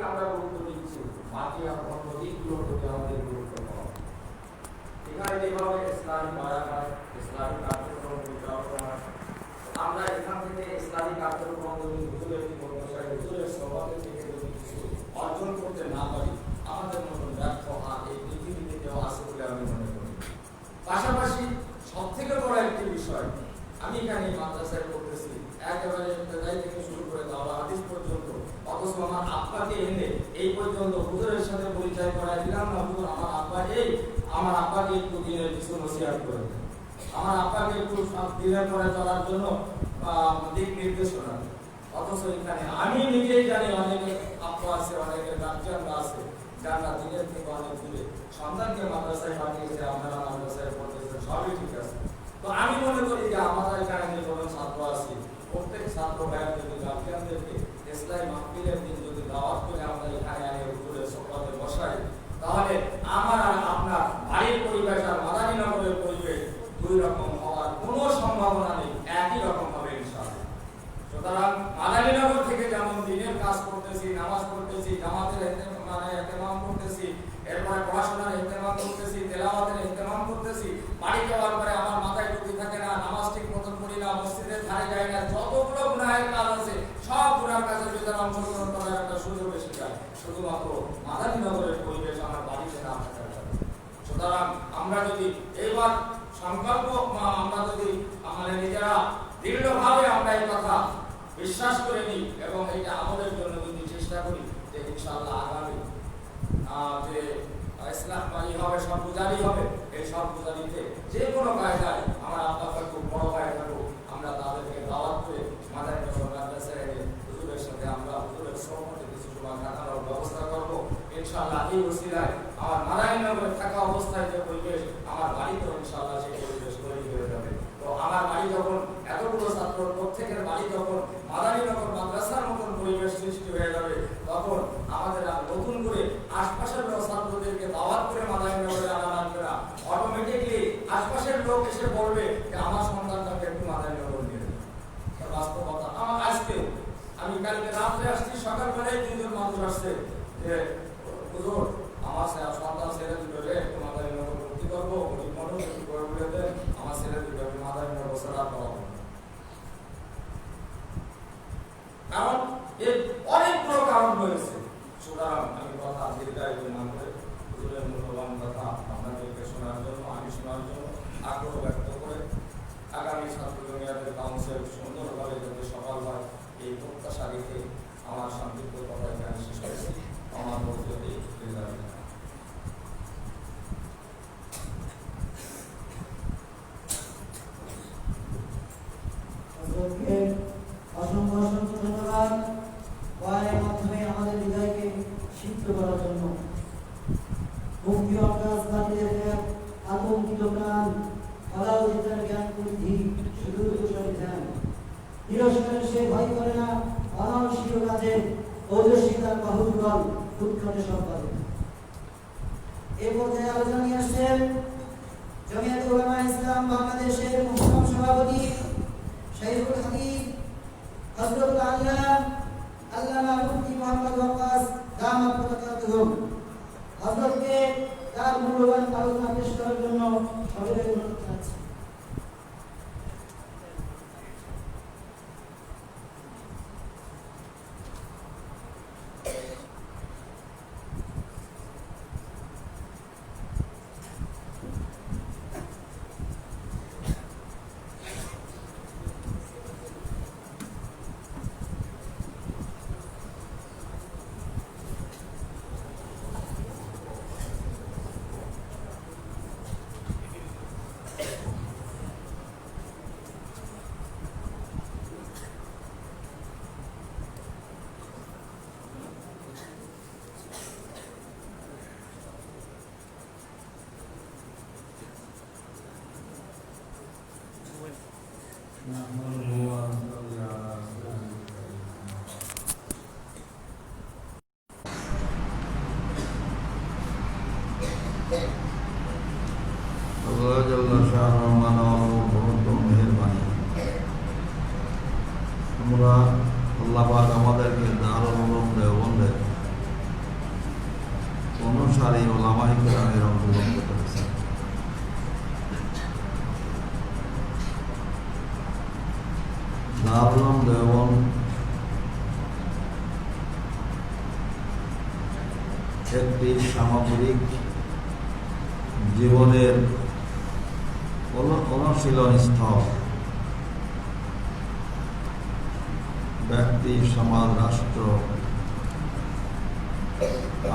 আমরা গুরুত্ব দিচ্ছি, বাকি অন্য দিকগুলোর প্রতি আমাদের গুরুত্ব দেওয়া। এখানে যেভাবে ইসলামী বয়ান হয়, ইসলামী কার্যক্রম পরিচালনা হয়, আমরা এখান থেকে ইসলামী কার্যক্রম যদি হুজুরের জীবদ্দশায় হুজুরের সহবাদের থেকে যদি কিছু অর্জন করতে না পারি, আমাদের মতন ব্যর্থ আর এই পৃথিবীতে কেউ আছে বলে আমি মনে করি। পাশাপাশি সব থেকে বড় একটি বিষয়, আমি এখানে মাদ্রাসায় পড়তেছি, একেবারে ইবতেদাই থেকে শুরু করে দাওরা হাদিস পর্যন্ত, অথচ আমার আব্বাকে এনে এই পর্যন্ত হুজুরের সাথে পরিচয় করাই দিলাম না, হুজুর আমার আব্বা এই, আমার আব্বাকে একটু দিনের কিছু নসিহত করে দেন, আমার আব্বাকে একটু দিনের পরে চলার জন্য দিক নির্দেশনা। অথচ এখানে আমি নিজেই জানি অনেকের আব্বা আছে, অনেকের গার্জিয়ানরা আছে যারা দিনের থেকে অনেক দূরে সন্তানকে মাদ্রাসায় পাঠিয়েছে, আপনারা মাদ্রাসায় পড়তেছেন, সবই ঠিক আছে। তো আমি মনে করি যে আমাদের এখানে যে কোনো ছাত্র আছে, প্রত্যেক ছাত্র ভাইয়ের যদি গার্জিয়ানদেরকে ইসলামী মাহফিলের দিন যদি দাওয়াত করে আমরা এখানে আনে হুজুরের সোহবতে বসাই, তাহলে আমার আর আপনার বাড়ির পরিবেশ আর মাদারীনগরের পরিবেশ দুই রকম হওয়ার কোনো সম্ভাবনা নেই, একই রকম হবে ইনশাআল্লাহ। সুতরাং মাদারীনগর থেকে যেমন দিনের কাজ করতেছি, নামাজ পড়তেছি, জামাতের ইহতেমাম করতেছি, এরপরে পড়াশোনার ইহতেমাম করতেছি, তেলাওয়াতের ইহতেমাম করতেছি, বাড়ি যাওয়ার পরে আমার মাথায় টুপি থাকে না, নামাজ ঠিক মতন পড়ি না, মসজিদের ধারে যাই না, যতগুলো গুনাহের কাজ আছে সব গুনার কাজের ভিতরে অংশগ্রহণ করার একটা সুযোগ এসে যায়, শুধুমাত্র মাদারীনগরের পরিবেশ আমার বাড়িতে না থাকার কারণে। সুতরাং আমরা যদি এইবার সংকল্প, আমরা যদি আমাদের নিজেরা দৃঢ়ভাবে আমরা এই কথা বিশ্বাস করে নিই এবং এটা আমাদের জন্য যদি চেষ্টা করি, যে ইনশাআল্লাহ আগামী যে ইসলাম হবে, সব গুজারি হবে, এই সব গুজারিতে যে কোনো কায়দায় আমার আব্বা থাকুক, বড় ভাই থাকুক, আমরা তাদেরকে দাওয়াত করে মাদারীনগর মাদ্রাসায় হুজুরের সাথে আমরা হুজুরের সহমতে কিছু সময় কাটানোর ব্যবস্থা করবো ইনশাআল্লাহ। এই ওসিলায় আমার মাদারীনগরে থাকা অবস্থায় যে পরিবেশ, আমার বাড়িতেও ইনশাআল্লাহ সেই পরিবেশ তৈরি হয়ে যাবে। তো আমার বাড়ি যখন এতগুলো ছাত্র, প্রত্যেকের বাড়ি যখন মাদারীনগর মাদ্রাসার মতন পরিবেশ সৃষ্টি হয়ে যাবে, তখন আমাদের নতুন করে আশপাশের ছাত্রদেরকে দাওয়াত করে মাদারীনগরে আনা লাগবে না, অটোমেটিকলি আশপাশের লোক এসে বলবে যে আমার সন্তানটাকে একটু মাদারীনগর নিয়ে দেবে। বাস্তবতা আমার আজকেও, আমি কালকে রাত্রে আসছি, সকালবেলায় দুজন মানুষ আসছে যে হুজুর আমার সন্তান ছেলে দুটোকে একটু মাদারীনগর ভর্তি করবো, গরিব মানুষ একটু করে বলে দেন, আমার ছেলে দুটোকে মাদারীনগর ছাড়া পাবো। কারণ এর অনেকগুলো কারণ রয়েছে। সুতরাং আমি কথা দীর্ঘায়িত না করে হুজুরের মূল্যবান কথা আপনাদেরকে শোনার জন্য, আমি শোনার জন্য আগ্রহ ব্যক্ত করে আগামী ছাত্র জমিয়াতের কাউন্সিল সুন্দরভাবে যাতে সফল হয়, এই প্রত্যাশা রেখে আমার সংক্ষিপ্ত কথা এখানে শেষ করেছি। আমার বক্তব্য অসংখ্য অসংখ্য ধন্যবাদ বয়ানের মাধ্যমে আমাদের হৃদয়কে সিদ্ধ করার জন্য। মুক্তি অভ্যাস বাতিলের আতঙ্কিত প্রাণ, আলাউদ্দিনের জ্ঞান বুদ্ধি, সুদূর কুশল ধ্যান, নিরসনের সে ভয় করে না, অনাবশ্যীয় কাজে ওজস্বী তার বাহুবল উৎকটে সম্পাদে। এ পর্যায়ে আলোচনা নিয়ে আসছেন জমিয়াতুল উলামা ইসলাম বাংলাদেশের মুহতারাম সভাপতি শাইখুল হাদিস হযরতুল আল্লামা মুফতি মুহাম্মদ ওয়াক্কাস দামাত বারাকাতুহু। হযরতকে তার মূল্যবান আলোচনা পেশ করার জন্য সকলের অনুরোধ জানাচ্ছি। আমরা আল্লাহ পাক আমাদেরকে দারুল উলুম দেওবন্দে একটি সামগ্রিক জীবনের অনুশীলন স্থল। ব্যক্তি, সমাজ, রাষ্ট্র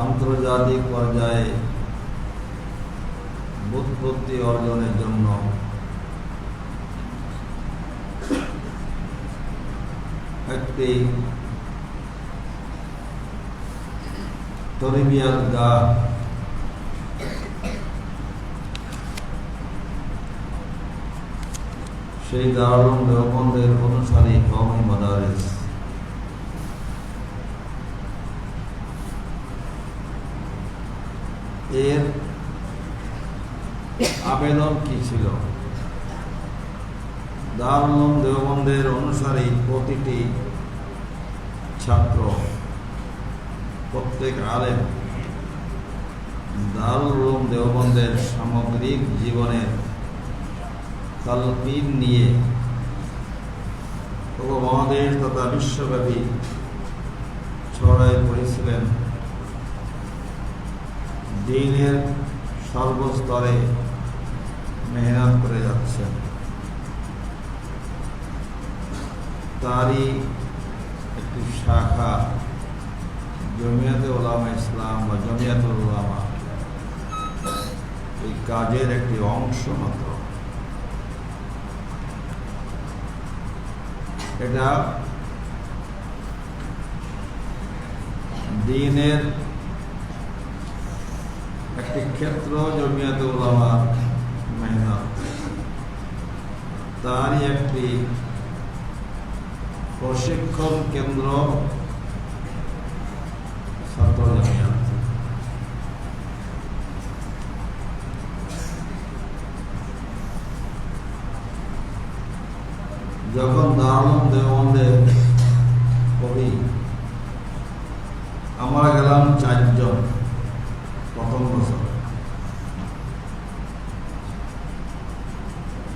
আন্তর্জাতিক পর্যায়ে ব্যুৎপত্তি অর্জনের জন্য একটি তরবিয়াতগাহ, সেই দারুল উলুম দেওবন্দের অনুসারী কওমি মাদারিস। এর আবেদন কি ছিল? দারুল উলুম দেওবন্দের অনুসারী প্রতিটি ছাত্র, প্রত্যেক আলেম দারুল উলুম দেওবন্দের সামগ্রিক জীবনের তালকিন নিয়ে উপমহাদেশ তথা বিশ্বব্যাপী ছড়াই পড়েছিলেন। দ্বীনের সর্বস্তরে মেহনত করে যাচ্ছেন। তারই একটি শাখা জমিয়াতে উলামা ইসলাম বা জমিয়াতুল উলামা, এই কাজের একটি অংশ মাত্র। এটা দ্বীনের একটি ক্ষেত্র, জমিয়াতে উলামার মেহনত, তারই একটি প্রশিক্ষণ কেন্দ্র ছাত্র জমিয়ত। যখন দারুল উলুম দেওবন্দে পড়ি, আমরা গেলাম 4 জন প্রথম বছর।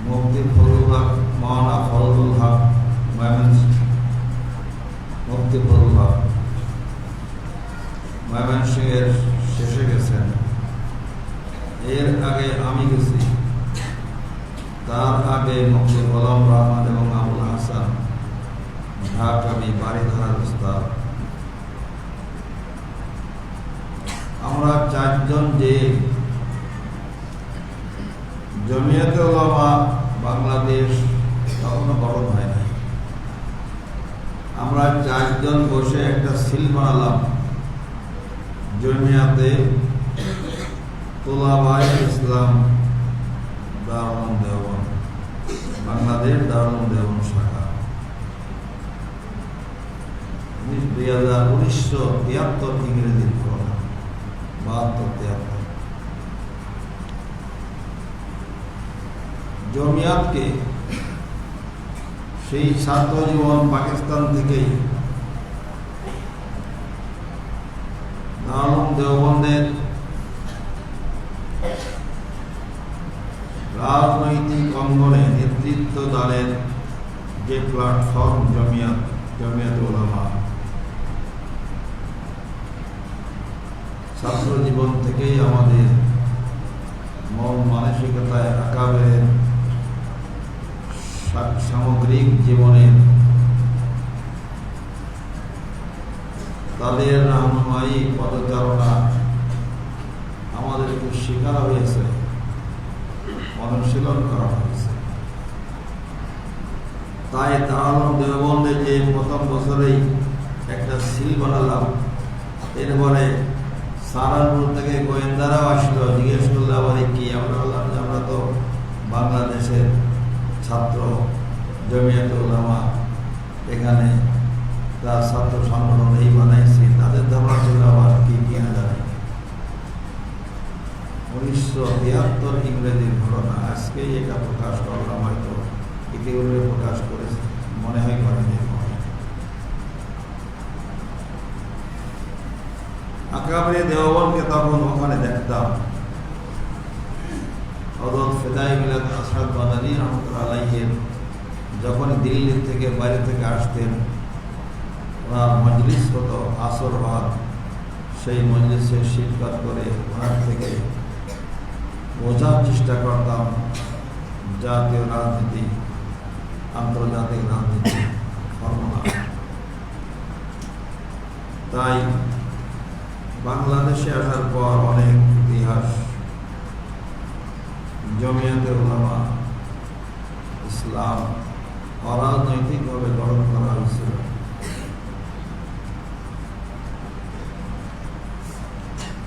মুফতি ফজলুল হক, মাওলানা ফজলুল হক মুফতি ফজলুল হক ময়মনসিংহের শেষে গেছেন। এর আগে আমি গেছি, তার আগে মুফতি গোলাম রহমান এবং আবুল হাসান ঢাকাবি বাড়িধারার উস্তাদ। আমরা 4 জন যে জমিয়াতে উলামা বাংলাদেশ তখনও গঠন হয় নাই, আমরা 4 জন বসে একটা সিল বানালাম, জমিয়াতে তুলাবায়ে ইসলাম দারুল উলুম দেওবন্দ, বাংলাদেশ দারুল উলুম দেওবন্দ শাখা। 1973 ইংরেজির ঘটনা, 72-73। জমিয়াতকে সেই ছাত্র জীবন পাকিস্তান থেকেই দারুল উলুম দেওবন্দের রাজনৈতিক অঙ্গনে নেতৃত্ব দানের যে প্ল্যাটফর্ম জমিয়াতে উলামা, ছাত্র জীবন থেকেই আমাদের মন মানসিকতায় আকাবের সামগ্রিক জীবনের তাদের রাহনুমায়ী পদচারণা আমাদেরকে শেখানো হয়েছে, অনুশীলন করা হয়েছে। তাই দারুল উলুম দেওবন্দে যে প্রথম বছরেই একটা সিল বানালাম, এরপরে সাহারানপুর থেকে গোয়েন্দারাও আসলো, জিজ্ঞেস করলো আবার কি? আমরা বললাম যে আমরা তো বাংলাদেশের ছাত্র জমিয়াতে উলামা, এখানে তার ছাত্র সংগঠন এই বানাইছি, তাদের ধারণা ছিল আবার কি না জানি। 1973 ইংরেজির ঘটনা, আজকেই এটা প্রকাশ করলাম, হয়তো ইতিপূর্বে প্রকাশ করেছে, মনে হয় করেনি। আকাবেরে দেওবন্দকে তখন ওখানে দেখতাম। হযরত ফিদাই মিলাদ আশরাফ মাদানী রাহমাতুল্লাহ আলাইহির যখন দিল্লি থেকে বাইরে থেকে আসতেন, ওনার মজলিস হতো আসর বাদ, সেই মজলিসে শিরকত করে ওনার থেকে বোঝার চেষ্টা করতাম জাতীয় রাজনীতি, আন্তর্জাতিক রাজনীতি, ফর্মুলা। তাই বাংলাদেশে আসার পর অনেক ইতিহাস জমিয়তে উলামা ইসলাম অরাজনৈতিকভাবে গঠন করা হয়েছিল।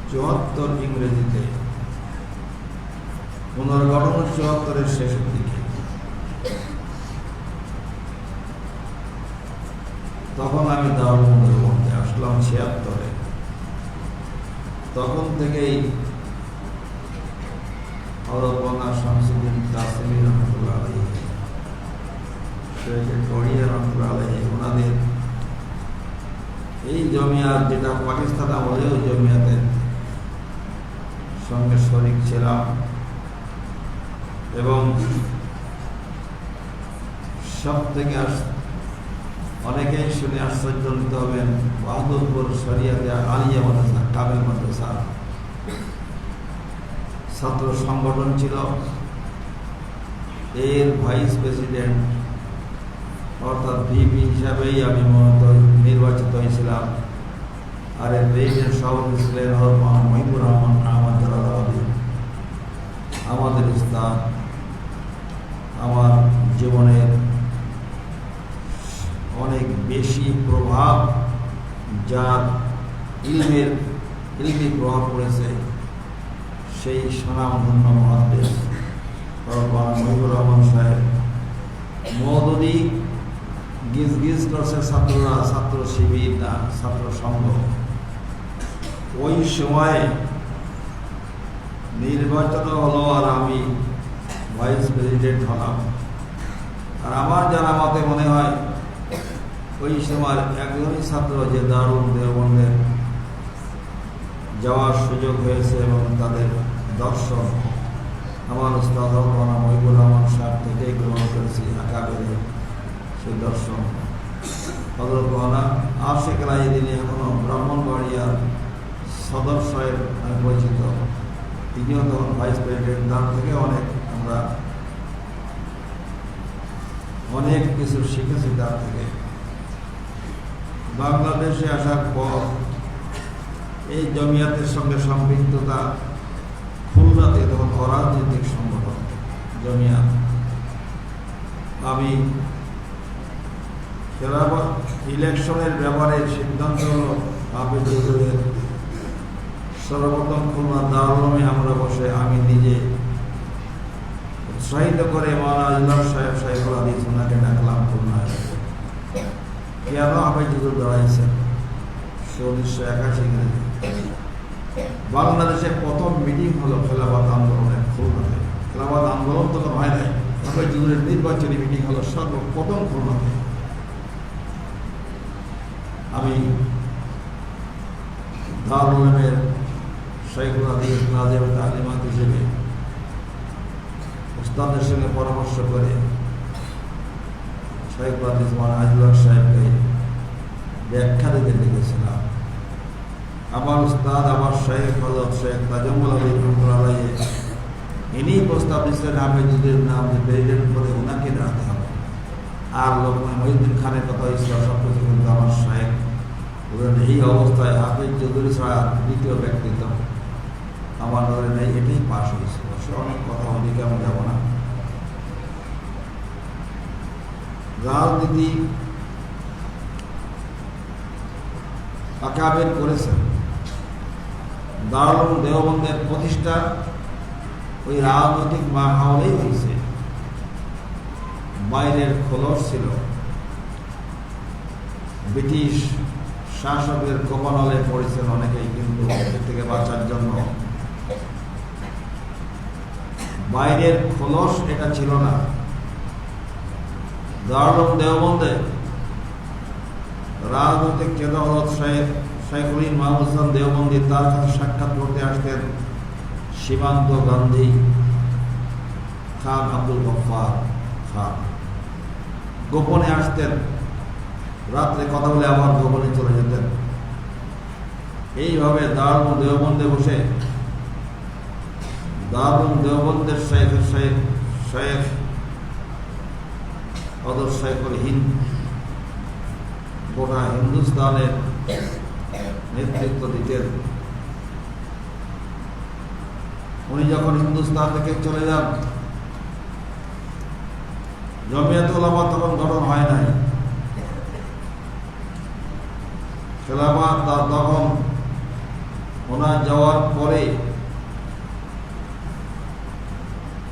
চুয়াত্তর ইংরেজিতে, পুনর্গঠন 74-এর শেষের দিকে। তখন আমি দারুল দেওবন্দে আসলাম 76-এ। তখন থেকেই হযরত মাওলানা শামসুদ্দিন কাসেমী রহমাতুল্লাহ আলাইহি, শেখ গড়িয়া রহমাতুল্লাহ আলাইহি, ওনাদের এই জমিয়াত, যেটা পাকিস্তান আমলেও জমিয়াতের সঙ্গে শরীক ছিলাম, এবং সব থেকে অনেকেই শুনে আশ্চর্যজনিত হবেন, বাহাদুরপুর শরিয়াতে আলিয়া মাদ্রাসা, কামেল মাদ্রাসা ছাত্র সংগঠন ছিল। এর ভাইস প্রেসিডেন্ট অর্থাৎ ভিপি হিসাবেই আমি মূলত নির্বাচিত হয়েছিলাম। আর এর প্রেসিডেন্ট সভাপতি ছিলেন মহিবুর রহমান আহমদ জালালাবাদী, আমাদের উস্তাদ, আমার জীবনের অনেক বেশি প্রভাব, যার ইলমি প্রভাব পড়েছে, সেই সুনামধন্য মুহাদ্দিস মহিবুর রহমান সাহেব। মওদুদি গিজ করছে ছাত্ররা, ছাত্র শিবির না ছাত্র সংঘ। ওই সময় নির্বাচন হলো আর আমি ভাইস প্রেসিডেন্ট হলাম। আর আমার জানা মতে মনে হয় ওই সময় একজনই ছাত্র যে দারুল দেওবন্দে যাওয়ার সুযোগ হয়েছে, এবং তাদের দর্শন আমার উস্তাদ মাওলানা মহিবুর রহমান সাহেব থেকেই গ্রহণ করেছি। আকাবেরে সেই দর্শন হযরত মাওলানা আশিক আলী, যিনি এখনো ব্রাহ্মণবাড়িয়ার সদর সাহেব নামে পরিচিত, তিনিও তখন ভাইস প্রেসিডেন্ট। তার থেকে আমরা অনেক কিছু শিখেছি তার থেকে। বাংলাদেশে আসার পর এই জমিয়াতের সঙ্গে সম্পৃক্ততা, খুলনাতে তখন অরাজনৈতিক সংগঠন জমিয়াত। আমি ইলেকশনের ব্যাপারে সিদ্ধান্ত হলো হাফেজুরের সর্বপ্রথম খুলনা দারুল উলুমে আমরা বসে আমি নিজে উৎসাহিত করে মাওলানা আজলার সাহেব সাইফুল হাদিস ওনাকে ডাকলাম খুলনায়। কেন হাফেজুর দাঁড়াইছেন? 1981 ইংরেজি। বাংলাদেশে প্রথম মিটিং হলো খেলাফত আন্দোলনের খুলনাতে। খেলাফত আন্দোলন তখন হয় নাই, হাফেজুরের নির্বাচনী মিটিং হলো সর্বপ্রথম খুলনাতে। আমি দারুল উলুমের সাইফুল হাদিস নাজিম তালিমাত হিসেবে উস্তাদের সঙ্গে পরামর্শ করে সাইফুল হাদিস মাওলানা আজলার সাহেবকে ব্যাখ্যা দিতে লিখেছিলাম। আমার উস্তাদ, আমার শেখ হযরত শেখ তাজুল আলী রহমাতুল্লাহ আলাইহি, ইনি প্রস্তাব দিচ্ছেন হাফেজুরের নাম যে প্রেসিডেন্ট করে ওনাকে রাখতে হবে। আর লোকমান মহিউদ্দিন খানের কথা ইসলাম সব কিছু, কিন্তু আমার শেখ এই অবস্থায় হাফেজ চৌধুরী ছাড়া দ্বিতীয় ব্যক্তিত্ব আমার নজরে নেই। এটাই পাশ হয়েছিল। সে অনেক কথা, ওদিকে আমি যাব না। রাজনীতি আকাবের করেছেন। দারুল উলুম দেওবন্দের প্রতিষ্ঠা ওই রাজনৈতিক মাহৌলেই হয়েছে। বাইরের খোলস ছিল, ব্রিটিশ শাসকের কপালে পড়েছেন অনেকেই, কিন্তু এর থেকে বাঁচার জন্য বাইরের খোলস এটা ছিল না। দারুল উলুম দেওবন্দে রাজনৈতিক চেতা হযরত শাইখুল মাহমুদ হাসান দেওবন্দি, তার কাছে সাক্ষাৎ করতে আসতেন সীমান্ত গান্ধী খান, আব্দুল গফফার খান। গোপনে আসতেন, রাত্রে কথা বলে আবার গোপনে চলে যেতেন। এইভাবে দারুল দেওবন্দে বসে দারুল দেওবন্দের শেখ হযরত শাইখুল হিন্দ গোটা হিন্দুস্তানের নেতৃত্ব দিতেন। উনি যখন হিন্দুস্তান থেকে চলে যান, জমিয়ত উলামা তখন গঠন হয় নাই। খেলাফত তখন ওনার যাওয়ার পরে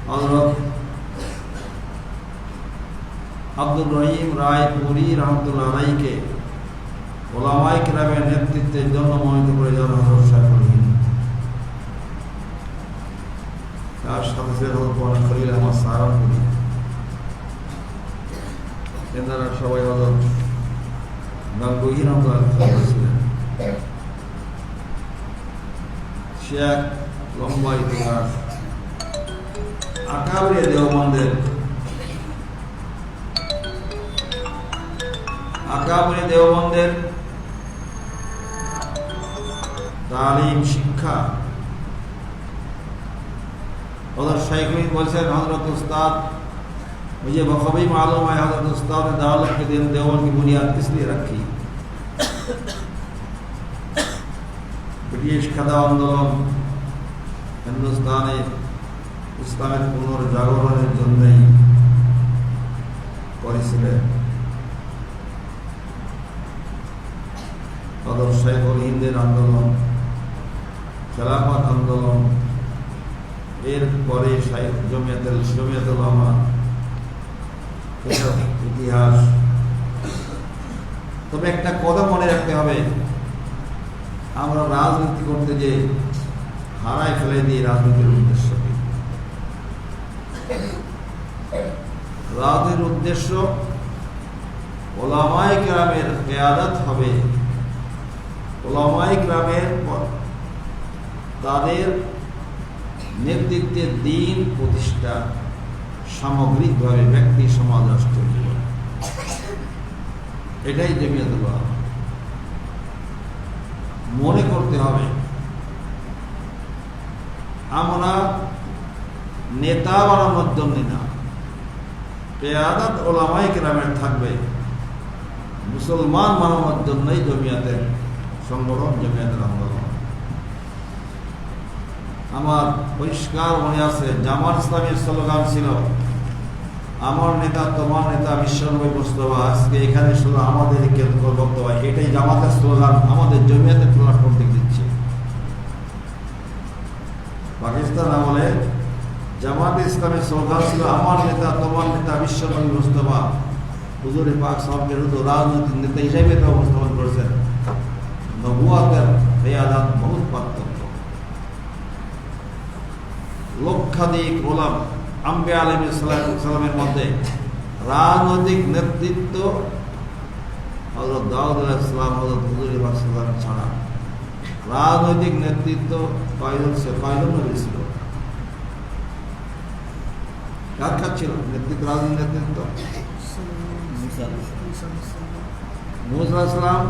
হযরত আব্দুর রহিম রায় পুরী রহমতুল্লাহ আলাইহিকে ওলামায়ে কেরামের নেতৃত্বের জন্য মনোনীত করে যান হযরত শাইখুল হিন্দ। তার সাথে ছিলেন হযরত খলিল আহমদ সাহারানপুরী। এনারা সবাই হযরত গাঙ্গুহি রহমতুল্লাহ ছিলেন। সে এক লম্বা ইতিহাস। আকাবিরে দেওবন্দের তালিম শিক্ষা হযরত শাইখুল হিন্দ বলছেন, हजरत उस्ताद मुझे बखूबी मालूम है हजरत उस्ताद ने दावत के दिन देवबंद की बुनियाद इसलिए रखी। ब्रिटिश खदा आंदोलन हिंदुस्ताने ইসলামের পুনর্জাগরণের জন্যই করেছিলেন। হযরত শাইখুল হিন্দের আন্দোলন, খেলাফত আন্দোলন, এরপরে জমিয়ত উলামা, এসব ইতিহাস। তবে একটা কথা মনে রাখতে হবে, আমরা রাজনীতি করতে যে হারায় ফেলে দিই রাজনীতির উদ্দেশ্য। রাজনীতির উদ্দেশ্য ওলামায়ে কেরামের কিয়াদত হবে, ওলামায়ে কেরামের তাদের নেতৃত্বে দ্বীন প্রতিষ্ঠা, সামগ্রিকভাবে ব্যক্তি সমাজ রাষ্ট্র জীবন, এটাই জমিয়ত উলামা। মনে করতে হবে আমরা নেতা বানানোর জন্য না, কিয়াদত ওলামায়ে কেরামের থাকবে, মুসলমান বানানোর জন্যই জমিয়তের সংগঠন, জমিয়তের আন্দোলন। আমার পরিষ্কার মনে আছে, জামাত ইসলামের স্লোগান ছিল, আমার নেতা তোমার নেতা বিশ্বনবী মুস্তাফা। আজকে এখানে শুধু আমাদের বক্তব্য, এটাই জামাতের স্লোগান, আমাদের জমিয়তের প্ল্যাটফর্ম থেকে দিচ্ছে। পাকিস্তান আমলে জামাত ইসলামের স্লোগান ছিল, আমার নেতা তোমার নেতা বিশ্বনবী মুস্তাফা। হুজুর পাক সাহেবের রাজনৈতিক নেতা হিসেবে তো উপস্থাপন করেছেন। নবুয়াতের কিয়াদত বহুত পার্থক্য। লক্ষাধিক ওলামা আম্বিয়া আলাইহিস সালামের মধ্যে রাজনৈতিক নেতৃত্ব হযরত দাউদ আলাইহিস সালাম, হযরত হুজুর পাক সাল্লাল্লাহু আলাইহি ছাড়া রাজনৈতিক নেতৃত্ব কয়জন নবী ছিল? কার ছিল নেতৃত্ব? রাজনৈতিক নেতৃত্ব মুসা আলাইহিস সালাম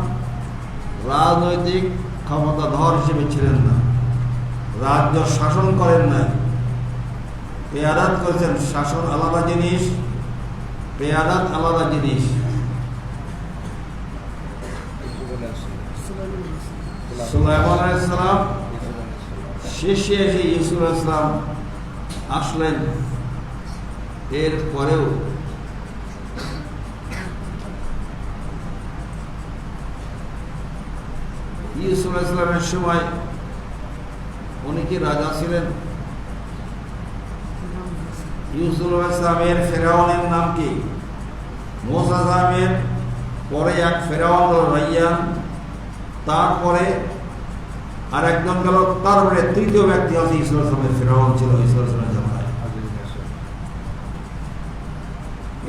রাজনৈতিক ক্ষমতাধর হিসেবে ছিলেন না, রাজ্য শাসন করেন না। কিয়াদত করেছেন, শাসন আলাদা জিনিস, কিয়াদত আলাদা জিনিস। সুলাইমান আলাইহিস সালাম শেষে এসে ইউসুফ আলাইহিস সালাম আসলেন। এর পরেও ইউসুফ আলাইহিস সালামের সময় উনি কি রাজা ছিলেন? ইউসুফ আলাইহিস সালামের ফেরাউনের নাম কি? মুসা সালামের পরে এক ফেরাউন রাইয়ান, তারপরে আর একজন গেল, তারপরে তৃতীয় ব্যক্তি আছে ইউসুফ আলাইহিস সালামের ফেরাউন ছিল ইউসুফ আলাইহিস সালামের জামানায়।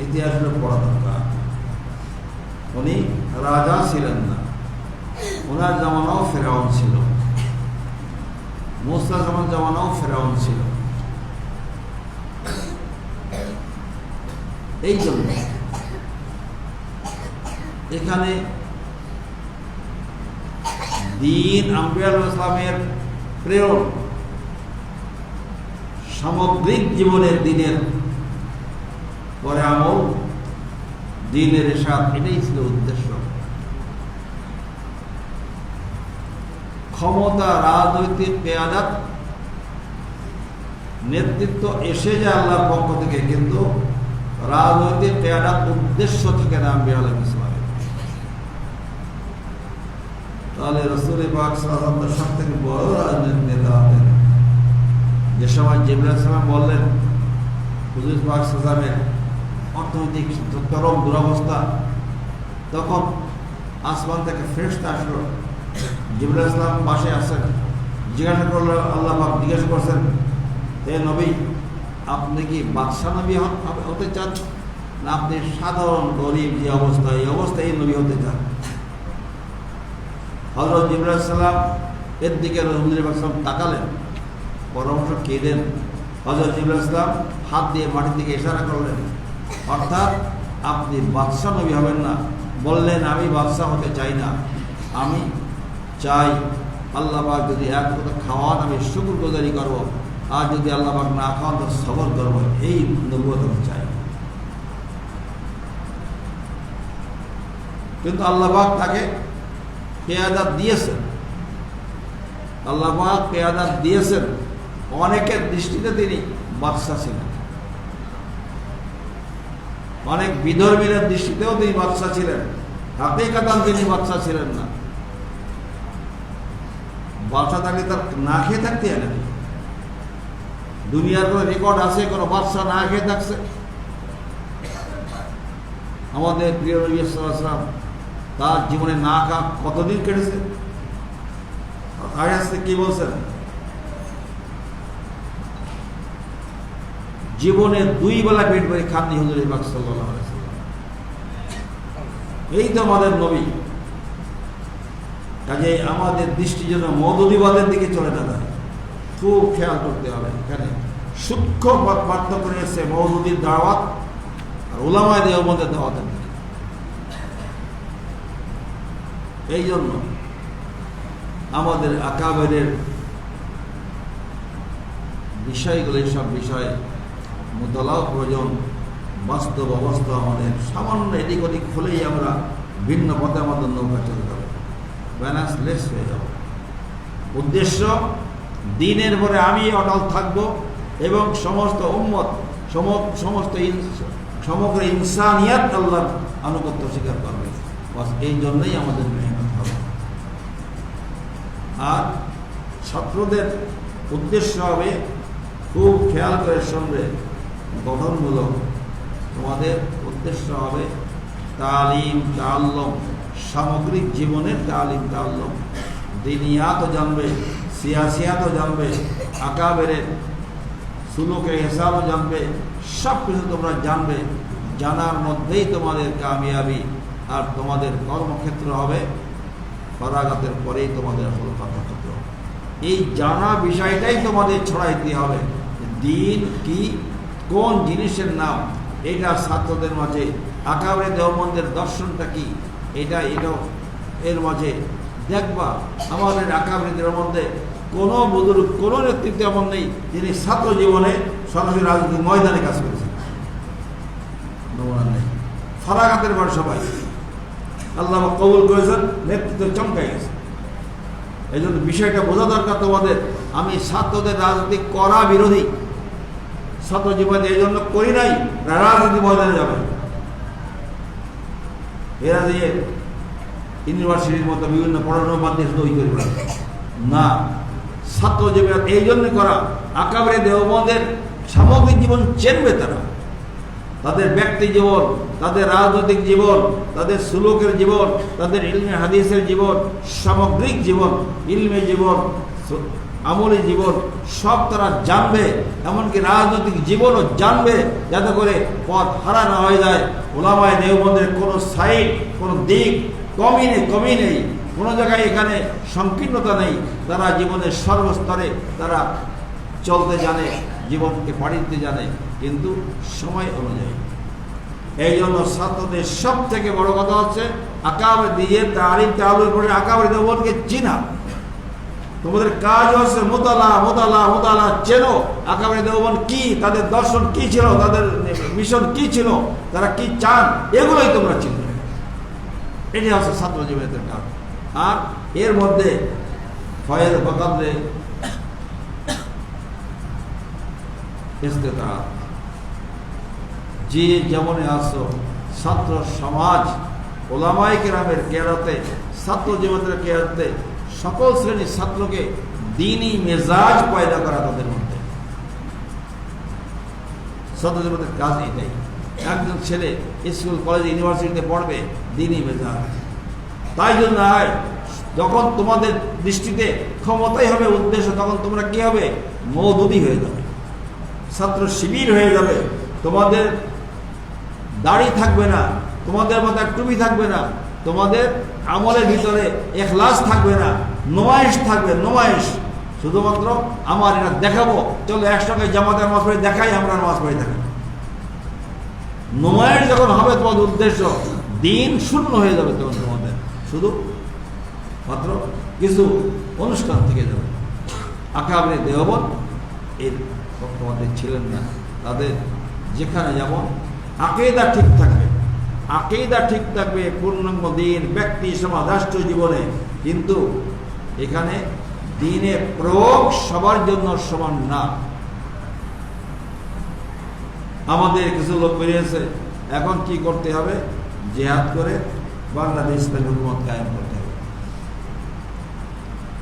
ইতিহাসটা পড়া দরকার। উনি রাজা ছিলেন না, ওনার জামানাও ফেরাউন ছিল, মুসা জামানাও ফেরাউন ছিল। এই জন্য এখানে দিন আম্বিয়া আলাইহিস সালামের প্রেরণ সামগ্রিক জীবনের দিনের পরে আমল, দিনের ইরশাদ, এটাই ছিল উদ্দেশ্য। ক্ষমতা, রাজনৈতিক কিয়াদাত, নেতৃত্ব এসে যায় আল্লাহর পক্ষ থেকে, কিন্তু রাজনৈতিক কিয়াদাত উদ্দেশ্য থাকে না আম্বিয়া আলাইহিস সালামের। তাহলে রাসূল পাক সাল্লাল্লাহু আলাইহি ওয়াসাল্লাম সবথেকে বড় রাজনৈতিক নেতা হতেন। যে সময় জিবরাইল আলাইহিস সালাম বললেন হুজুর পাক সাল্লাল্লাহু আলাইহি ওয়াসাল্লামের অর্থনৈতিক চরম দুরবস্থা, তখন আসমান থেকে ফেরেশতা আসলো। জিবরাইল আলাইহিস সালাম পাশে আসেন, জিজ্ঞাসা করলো, আল্লাহ পাক জিজ্ঞাসা করছেন, হে নবী, আপনি কি বাদশাহ নবী হতে চান, না আপনি সাধারণ গরিব যে অবস্থা, এই অবস্থায় নবী হতে চান? হযরত জিবরাইল আলাইহিস সালাম এর দিকে রাসূল পাক সাল্লাল্লাহু তাকালেন, পরামর্শ কেঁদেন। হযরত জিবরাইল আলাইহিস সালাম হাত দিয়ে মাটির দিকে ইশারা করলেন, অর্থাৎ আপনি বাদশাহ নবী হবেন না। বললেন, আমি বাদশাহ হতে চাই না, আমি চাই আল্লাহ পাক যদি এক কথা খাওয়ান আমি শুকরগুজারি করব, আর যদি আল্লাহ পাক না খাওয়ান তো সবর করব, এই নবুয়ত আমি চাই। কিন্তু আল্লাহ পাক তাকে কিয়াদাত দিয়েছেন, আল্লাহ পাক কিয়াদাত দিয়েছেন। অনেকের দৃষ্টিতে তিনি বাদশাহ ছিলেন, অনেক বিধর্মীদের দৃষ্টিতেও তিনি বাদশাহ ছিলেন, হাকিকাতান তিনি বাদশাহ ছিলেন না। বাদশাহ থাকলে তার না খেয়ে থাকতে হয় নাকি? দুনিয়ার কোনো রেকর্ড আছে কোনো বাদশাহ না খেয়ে থাকছে? আমাদের প্রিয় নবী সাল্লাল্লাহু আলাইহি ওয়াসাল্লাম তার জীবনে না খা কতদিন কেটেছে? আয়াতে কি বলছেন? জীবনে 2 বেলা পেট ভরে খাননি হুজুর পাক সাল্লাল্লাহু আলাইহি ওয়াসাল্লাম। এই তো আমাদের নবী। কাজে আমাদের দৃষ্টি যেন মওদুদিবাদের দিকে চলে না যায়, খুব খেয়াল করতে হবে। এখানে সূক্ষ্ম পার্থক্য রয়েছে মওদুদির দাওয়াত আর উলামায়ে দেওবন্দের দাওয়াতের দিকে। এই জন্য আমাদের আকাবেরের বিষয়গুলো, সব বিষয়ে মোতালাও প্রয়োজন। বাস্তব অবস্থা আমাদের সামান্য এদিক ওদিক হলেই আমরা ভিন্ন পথে আমাদের নৌকা চলে যাবে, ব্যালেন্সলেস হয়ে যাব। উদ্দেশ্য দিনের পরে আমি অটল থাকব এবং সমস্ত উম্মত, সমস্ত সমগ্র ইনসানিয়াত আল্লাহর আনুগত্য স্বীকার করবে। বাস এই জন্যই আমাদের মেহনত হবে। আর ছাত্রদের উদ্দেশ্য হবে, খুব খেয়াল করে শুনবে, গঠনমূলক। তোমাদের উদ্দেশ্য হবে তালিম তাআল্লুম, সামগ্রিক জীবনের তালিম তাআল্লুম। দিনিয়াতও জানবে, সিয়াসিয়াতও জানবে, আকাবেরের সুলুকে হিসাবও জানবে, সব কিছু তোমরা জানবে। জানার মধ্যেই তোমাদের কামিয়াবি, আর তোমাদের কর্মক্ষেত্র হবে ফরাগাতের পরেই তোমাদের আসল কর্মক্ষেত্র। এই জানা বিষয়টাই তোমাদের ছড়াইতে হবে। দিন কি, কোন জিনিসের নাম, এটা ছাত্রদের মাঝে, আকাবেরে দেওবন্দের দর্শনটা কি, এটাও এর মাঝে দেখবা। আমাদের আকাবেরে দেওবন্দে কোনো বুজুর্গ, কোনো নেতৃত্ব এমন নেই যিনি ছাত্র জীবনে সরাসরি রাজনৈতিক ময়দানে কাজ করেছেন, নেই। ফরাগাতের পর সবাই আল্লাহ কবুল করেছেন, নেতৃত্ব চমকাই গেছে। এই জন্য বিষয়টা বোঝা দরকার তোমাদের। আমি ছাত্রদের রাজনীতি করা বিরোধী, ছাত্র জীবনে এই জন্য করি নাই রাজনীতি ময়দানে যাবে, এরা দিয়ে ইউনিভার্সিটির মতো বিভিন্ন পড়ানোর মাধ্যমে তৈরি করে না। ছাত্র জীবন এই জন্য করা, আকাবেরে দেওবন্দের সামগ্রিক জীবন চেনবে তারা, তাদের ব্যক্তি জীবন, তাদের রাজনৈতিক জীবন, তাদের সুলুকের জীবন, তাদের ইলমে হাদিসের জীবন, সামগ্রিক জীবন, ইলমে জীবন, আমলি জীবন সব তারা জানবে। এমনকি রাজনৈতিক জীবনও জানবে, যাতে করে পথ হারা না হয়ে যায়। উলামায়ে দেওবন্দের কোনো সাইড, কোনো দিক কমই নেই, কোনো জায়গায় এখানে সংকীর্ণতা নেই। তারা জীবনের সর্বস্তরে তারা চলতে জানে, জীবনকে পাড়ি দিতে জানে, কিন্তু সময় অনুযায়ী। এই জন্য ছাত্রদের সব থেকে বড় কথা হচ্ছে আকাবের দিয়ে তালিম তালুর করে আকাবের দেওবন্দকে চিনা। তোমাদের কাজ হচ্ছে মোতালা মোতালা মোতালা চেনো আকাবের দেওবন্দ কি, তাদের দর্শন কি ছিল, তাদের মিশন কি ছিল, তারা কি চান, এগুলোই তোমরা চিনবে। এটি হচ্ছে ছাত্র জীবনের কাজ। আর এর মধ্যে ফয়েজ বকাদে ইস্তেতাআত, যে যেমন আসো ছাত্র সমাজ ওলামায়ে কেরামের কেরাতে, ছাত্র জীবনের কেরাতে সকল শ্রেণীর ছাত্রকে দ্বীনি মেজাজ পয়দা করা তাদের মধ্যে। ছাত্র জীবনের কাজ এটাই। একজন ছেলে স্কুল কলেজ ইউনিভার্সিটিতে পড়বে দ্বীনি মেজাজ। তাই জন্য যখন তোমাদের দৃষ্টিতে ক্ষমতাই হবে উদ্দেশ্য, তখন তোমরা কি হবে? মওদুদি হয়ে যাবে, ছাত্র শিবির হয়ে যাবে। তোমাদের দাড়ি থাকবে না, তোমাদের মাথায় টুপি থাকবে না, তোমাদের আমলের ভিতরে ইখলাস থাকবে না, নুমাইশ থাকবে, নুমাইশ। শুধুমাত্র আমার এটা দেখাবো, চলো একসঙ্গে জামাতের নামাজ পড়ে দেখাই, আমরা নামাজ পড়ে থাকি। নুমাইশ যখন হবে তোমাদের উদ্দেশ্য, দিন শূন্য হয়ে যাবে তখন তোমাদের, শুধু মাত্র কিছু অনুষ্ঠান থেকে যাবে। আকাবের দেওবন্দ এর পক্ষপাতী ছিলেন না। তাদের যেখানে যেমন আকীদা ঠিক থাকবে, আকীদা ঠিক থাকবে পূর্ণাঙ্গ দিন ব্যক্তি সমাজ রাষ্ট্র জীবনে, কিন্তু এখানে দিনের প্রয়োগ সবার জন্য সমান না। আমাদের কিছু লোক বেরিয়েছে, এখন কি করতে হবে? জিহাদ করে বাংলাদেশ ইসলামী হুকুমত কায়েম করতে হবে।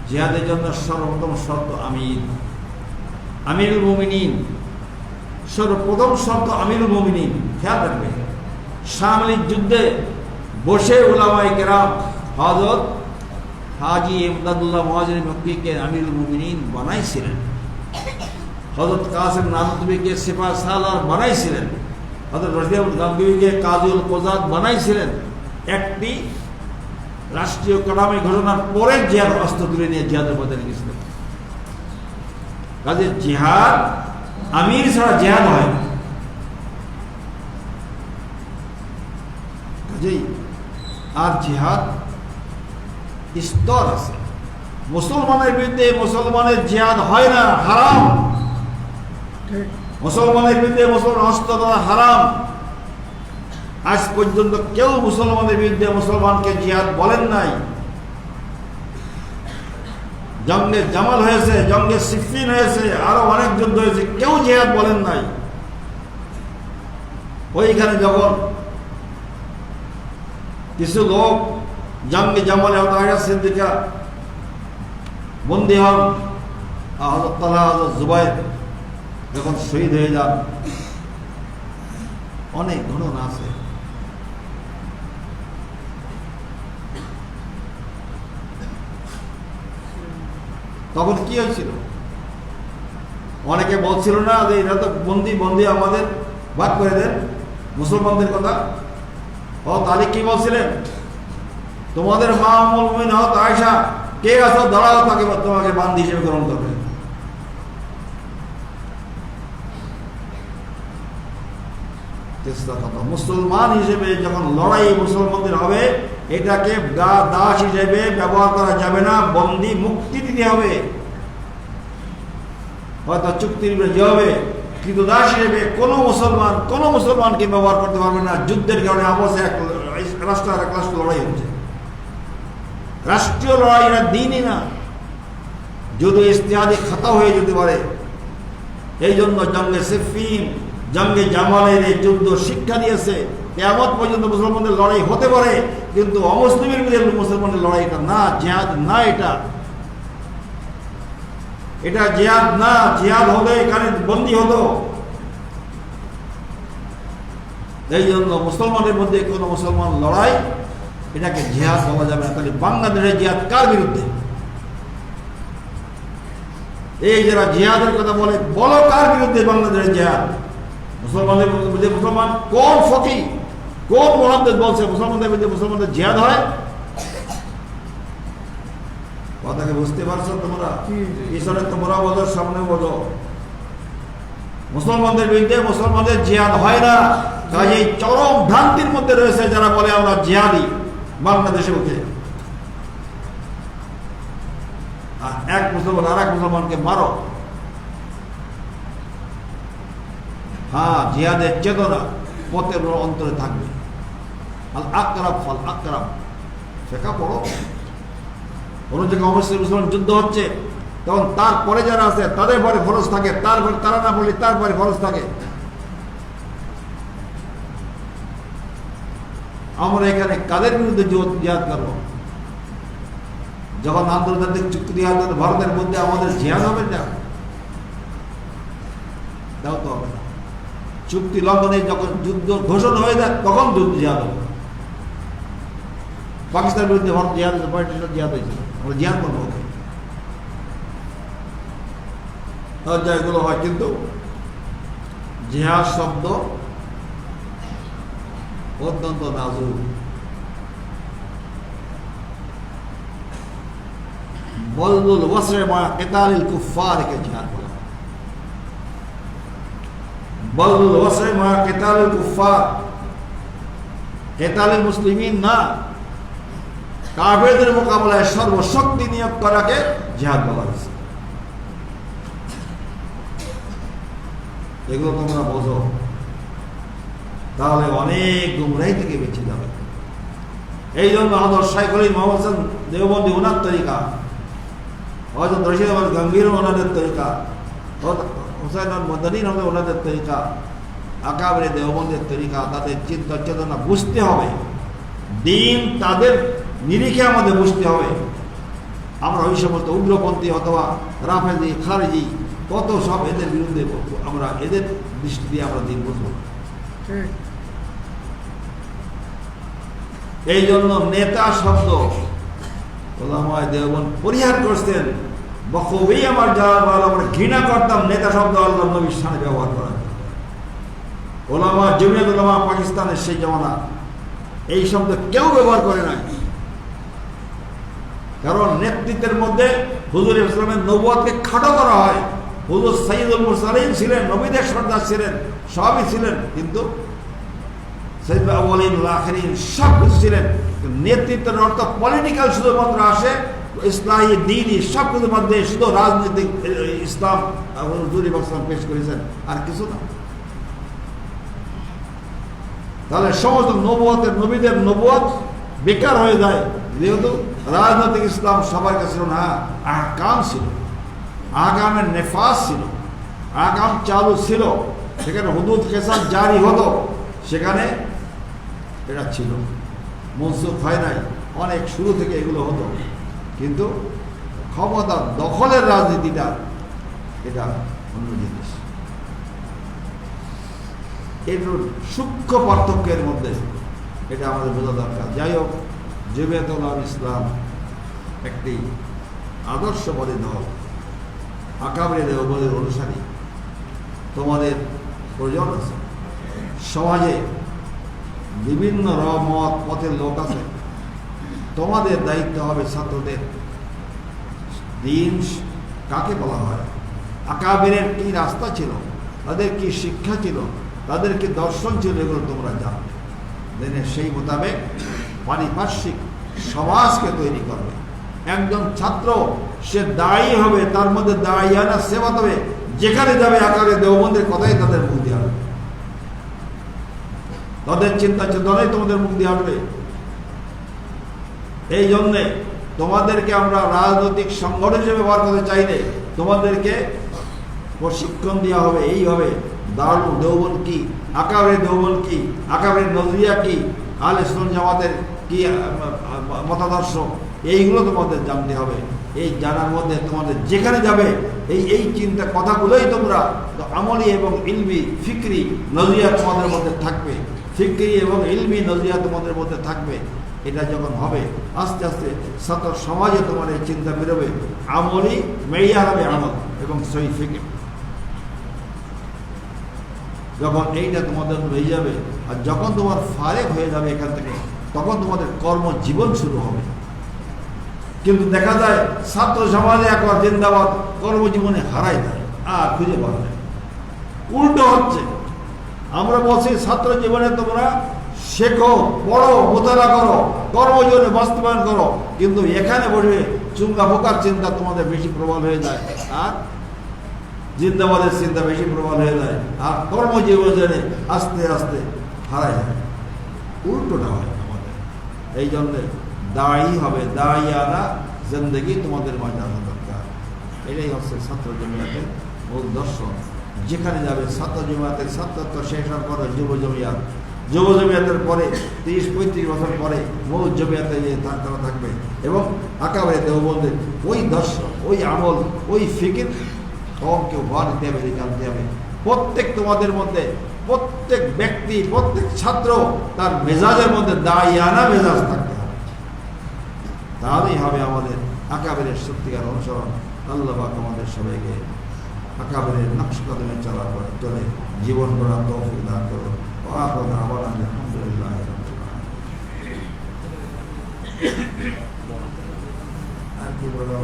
জিহাদের জন্য সর্বপ্রথম শর্ত আমিরুল মুমিনিন, সর্বপ্রথম শর্ত আমিরুল মুমিনিন। খেয়াল রাখবে, শামলির যুদ্ধে বসে উলামায়ে কেরাম হযরত হাজী ইমদাদুল্লাহ মুহাজির মক্কিকে আমিরুল মুমিনিন বানাইছিলেন, হযরত কাসিম নানতুবিকে সিপাহ সালার বানাইছিলেন, হযরত রশিদুল গাঙ্গুহিকে কাজীউল কোজাত বানাইছিলেন। একটি রাষ্ট্রীয় কাঠামো ঘটনার পরে জিহাদ অস্ত্র তুলে নিয়ে জিহাদের ময়দানে গেছিলেন। কাজে জিহাদ আমির ছাড়া জিহাদ হয় না। কাজেই আর জিহাদ স্তর আছে। মুসলমানের বিরুদ্ধে মুসলমানের জিহাদ হয় না, হারাম। মুসলমানের বিরুদ্ধে মুসলমান অস্ত্র দেওয়া হারাম। আজ পর্যন্ত কেউ মুসলমানের বিরুদ্ধে মুসলমানকে জিহাদ বলেন নাই। জঙ্গে জামাল হয়েছে, জঙ্গে সিফিন হয়েছে, আরো অনেক যুদ্ধ হয়েছে, কেউ জিহাদ বলেন নাই। ওইখানে যখন কিছু লোক জঙ্গে জামালে আয়েশা সিদ্দিকা বন্দী হন, হযরত তালহা হযরত জুবাইর যখন শহীদ হয়ে যান, অনেক ঘটনা আছে। তখন কি হয়েছিল? অনেকে বলছিল না যে এরা তো বন্দি বন্দি, আমাদের ভাগ করে দেন মুসলমানদের কথা। হযরত আলী কি বলছিলেন? তোমাদের মা উম্মুল মুমিনিন হযরত আয়েশা কে আছো, দাঁড়াও, তাকে তোমাকে বান্দি হিসেবে গ্রহণ করবে। মুসলমান হিসেবে যখন লড়াই মুসলমানদের হবে, এটাকে দাস হিসেবে ব্যবহার করা যাবে না, বন্দি মুক্তি দিতে হবে। হয়তো চুক্তির বিরুদ্ধে হবে, কিন্তু দাস হিসেবে কোনো মুসলমানকে ব্যবহার করতে পারবে না। যুদ্ধের কারণে আপসে এক রাষ্ট্র আর এক রাষ্ট্র লড়াই হচ্ছে, রাষ্ট্রীয় লড়াই, এটা দিনই না। যদি ইজতিহাদি খাতা হয়ে যেতে পারে। এই জন্য জঙ্গে সিফিন, জঙ্গে জামালের এই যুদ্ধ শিক্ষা দিয়েছে কিয়ামত পর্যন্ত মুসলমানদের লড়াই হতে পারে, কিন্তু অমুসলিমের বিরুদ্ধে মুসলমানদের লড়াইটা না, জিহাদ না। এটা জিহাদ না। জিহাদ হলে এখানে বন্দী হতো। এই জন্য মুসলমানের মধ্যে কোনো মুসলমান লড়াই, এটাকে জিহাদ বলা যাবে না। তাহলে বাংলাদেশের জিহাদ কার বিরুদ্ধে? এই যারা জিহাদের কথা বলে, বলো কার বিরুদ্ধে বাংলাদেশের জিহাদ? মুসলমানদের বিরুদ্ধে মুসলমান কোন ফকি, কোন মুহাদ্দিস বলছে মুসলমানদের বিরুদ্ধে মুসলমানদের জিহাদ হয়? কথাকে বুঝতে পারছো তোমরা? পিছনে তোমরা বলো, সামনে বলো। মুসলমানদের বিরুদ্ধে মুসলমানদের জিহাদ হয় না। কাজেই চরম ভ্রান্তির মধ্যে রয়েছে যারা বলে আমরা জিহাদি বাংলাদেশে উঠে, আর এক মুসলমান আর এক মুসলমানকে মারো। হ্যাঁ, জিহাদের চেতনা পথের অন্তরে থাকবে। আল আকরাব ফাল আকরাব, শেখা পড়ো। কোন জায়গায় অবশ্যই মুসলমান যুদ্ধ হচ্ছে, তখন তারপরে যারা আছে তাদের পরে ফরজ থাকে, তারপরে তারা না বললে তারপরে ফরজ থাকে। আমরা এখানে কাদের বিরুদ্ধে জিহাদ করবো? যখন আন্তর্জাতিক চুক্তি হবে ভারতের মধ্যে আমাদের জিহাদ হবে না, তাও তো হবে না। চুক্তি লঙ্ঘনে যখন যুদ্ধ ঘোষণা হয়ে যায় তখন যুদ্ধ জিহাদ হবে। পাকিস্তানের বিরুদ্ধে ভারত জিহাদ হয়েছে, জিহাদ হয়েছিল, আমরা জিহাদ করবো ওকে। এগুলো হয়, কিন্তু জিহাদ শব্দ অত্যন্ত নাজুক। বলবুল ওয়াসরে মা কিতালিল কুফার কে জিহাদ বলা। বলবুল ওয়াসরে মা কিতালিল কুফার, কিতালিল মুসলিমিন না, কাফেরদের মোকাবেলায় সর্বশক্তি নিয়োগ করাকে জিহাদ বলা হয়েছে। এগুলো তোমরা বোঝো, তাহলে অনেক গুমরাহি থেকে বেঁচে যাবে। এই জন্য আমাদের শাইখুল মোহাম্মদ হাসান দেওবন্দি ওনার তরিকা, হযরত রশিদ আহমদ গঙ্গীর ওনাদের তরিকা, হুসাইন মাদানী ওনাদের তরিকা, আকাবেরে দেওবন্দের তরিকা, তাদের চিন্তা চেতনা বুঝতে হবে। দিন তাদের নিরিখে আমাদের বুঝতে হবে। আমরা ওই সমস্ত উগ্রপন্থী অথবা রাফেজি খারেজি কত সব এদের বিরুদ্ধে আমরা এদের দৃষ্টি দিয়ে আমরা দিন বুঝবো। এই জন্য নেতা শব্দ ওলামায়ে দেওবন্দ পরিহার করছেন। বখুবি আমার যারা আমরা ঘৃণা করতাম নেতা শব্দ আল্লাহর নবীর সামনে ব্যবহার করা। ওলামা জমিয়ত ওলামা পাকিস্তানের সেই জমানা এই শব্দ কেউ ব্যবহার করে নাই, কারণ নেতৃত্বের মধ্যে হুজুর ইসলামের নবুয়তকে খাটো করা হয়। হুজুর সাইয়্যিদুল মুরসালিন ছিলেন, নবীদের সর্দার ছিলেন, সবই ছিলেন, কিন্তু সাইয়্যিদুল আউয়ালিন ওয়াল আখিরিন সব কিছু ছিলেন। নেতৃত্বের অর্থ পলিটিক্যাল শুধুমাত্র আসে, ইসলাহি দ্বীনি সব কিছুর মধ্যে শুধু রাজনৈতিক ইসলাম হুজুর ইসলাম পেশ করেছেন, আর কিছু না। তাহলে সমস্ত নবুয়তের নবীদের নবুয়ত বেকার হয়ে যায়, যেহেতু রাজনৈতিক ইসলাম সবার কাছে ছিল না। আহকাম ছিল, আহকামের নেফাজ ছিল, আহকাম চালু ছিল, সেখানে হুদুদ কেসান জারি হতো, সেখানে এটা ছিল, মনসুখ হয় নাই। অনেক শুরু থেকে এগুলো হতো, কিন্তু ক্ষমতা দখলের রাজনীতিটা এটা অন্য জিনিস। এটার সূক্ষ্ম পার্থক্যের মধ্যে এটা আমাদের বোঝা দরকার। যাই হোক, জমিয়ত উলামা ইসলাম একটি আদর্শবাদী দল, আকাবেরে দেওবন্দের অনুসারী। তোমাদের প্রয়োজন আছে, সমাজে বিভিন্ন মত পথের লোক আছে, তোমাদের দায়িত্ব হবে ছাত্রদের দিন কাকে বলা হয়, আকাবেরের কি রাস্তা ছিল, তাদের কি শিক্ষা ছিল, তাদের কি দর্শন ছিল, এগুলো তোমরা জানো। দেনে সেই মোতাবেক পারিপার্শ্বিক সমাজকে তৈরি করবে। একজন ছাত্র সে দায়ী হবে, তার মধ্যে দায়িয়ানা সেবা হবে, যেখানে যাবে আকারে দেওবন্দের কথাই তাদের মুখ দিয়ে আসবে, তাদের চিন্তা চেতনাই তোমাদের মুখ দিয়ে আসবে। এই জন্যে তোমাদেরকে আমরা রাজনৈতিক সংগঠন হিসেবে ব্যবহার করতে চাইলে তোমাদেরকে প্রশিক্ষণ দেওয়া হবে। এইভাবে দারুল দেওবন্দ কি, আকাবের দেওবন্দ কি, আকাবের নজরিয়া কি, আহলে সুন্নাত জামাতের কি মতাদর্শ, এইগুলো তোমাদের জানতে হবে। এই জানার মধ্যে তোমাদের যেখানে যাবে এই চিন্তা কথাগুলোই তোমরা আমলি এবং ইলমি ফিকরি নজরিয়া তোমাদের মধ্যে থাকবে, ফিকরি এবং ইলমি নজরিয়া তোমাদের মধ্যে থাকবে। এটা যখন হবে আস্তে আস্তে ছাত্র সমাজে তোমার এই চিন্তা বেরোবে, আমলি মেইয়া হবে আমল এবং সহি ফিকর। যখন এইটা তোমাদের হয়ে যাবে, আর যখন তোমার ফারেক হয়ে যাবে এখান থেকে, তখন তোমাদের কর্মজীবন শুরু হবে। কিন্তু দেখা যায় ছাত্র সমাজে একবার জিন্দাবাদ কর্মজীবনে হারাই দেয়, আর খুঁজে পাওয়া যায়। উল্টো হচ্ছে, আমরা বলছি ছাত্র জীবনে তোমরা শেখো, পড়ো, মোতালা করো, কর্মজীবনে বাস্তবায়ন করো, কিন্তু এখানে বসে চুঙ্গা ফোকার চিন্তা তোমাদের বেশি প্রবল হয়ে যায়, আর জিন্দাবাদের চিন্তা বেশি প্রবল হয়ে যায়, আর কর্মজীবনে আস্তে আস্তে হারাই যায়, উল্টোটা হয় আমাদের। এই জন্যে দায়ী হবে, দায়ী আনা জিন্দগি তোমাদের মাঝে আসা দরকার। এটাই হচ্ছে ছাত্র জমিয়াতের মূল দর্শন। যেখানে যাবে ছাত্র জমিয়াতের ছাত্রত্ব শেষ হওয়ার পরে যুব জমিয়াত, যুব জমিয়াতের পরে 30-35 বছর পরে মূল জমিয়াতে যে তারা থাকবে, এবং আকাবারে দেওবন্দের ওই দর্শন, ওই আমল, ওই ফিকির কমকে ভর দিতে হবে, জানতে হবে। প্রত্যেক তোমাদের মধ্যে, প্রত্যেক ব্যক্তি, প্রত্যেক ছাত্র তার মেজাজের মধ্যে দায়িয়ানা মেজাজ থাকতে হবে, তাহলেই হবে আমাদের আকাবেরের সত্যিকার অনুসরণ। আল্লাহ পাক আমাদের সবাইকে আকাবেরের নকশ কদমে চলার পরে চলে জীবন গড়ার তৌফিক দান করুন। আলহামদুলিল্লাহ। আর কি বলবো?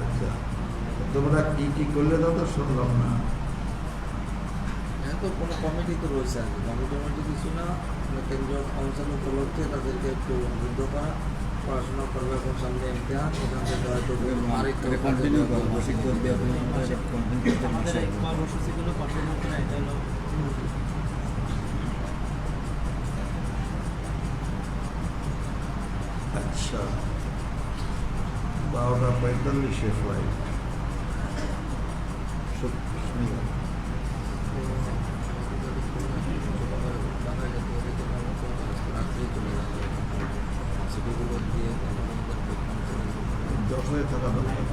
আচ্ছা, তোমরা কি কি করলে দাও তো শুনলাম না। তো কোনো কমিটি তো রয়েছে আর কি, কমিটি কিছু না, কেন্দ্রীয় ফাংশন উপলক্ষে তাদেরকে একটু উদ্বুদ্ধ করা, পড়াশোনা করবে এবং সামনে ইমতিহান, সেখান থেকে হয়তো আরেকটু কন্টিনিউ করবো, কর্মসূচিগুলো কন্টিনিউ করে, এটা হলো আচ্ছা, 12:45 ফ্লাইট। দশে থাকা দরকার।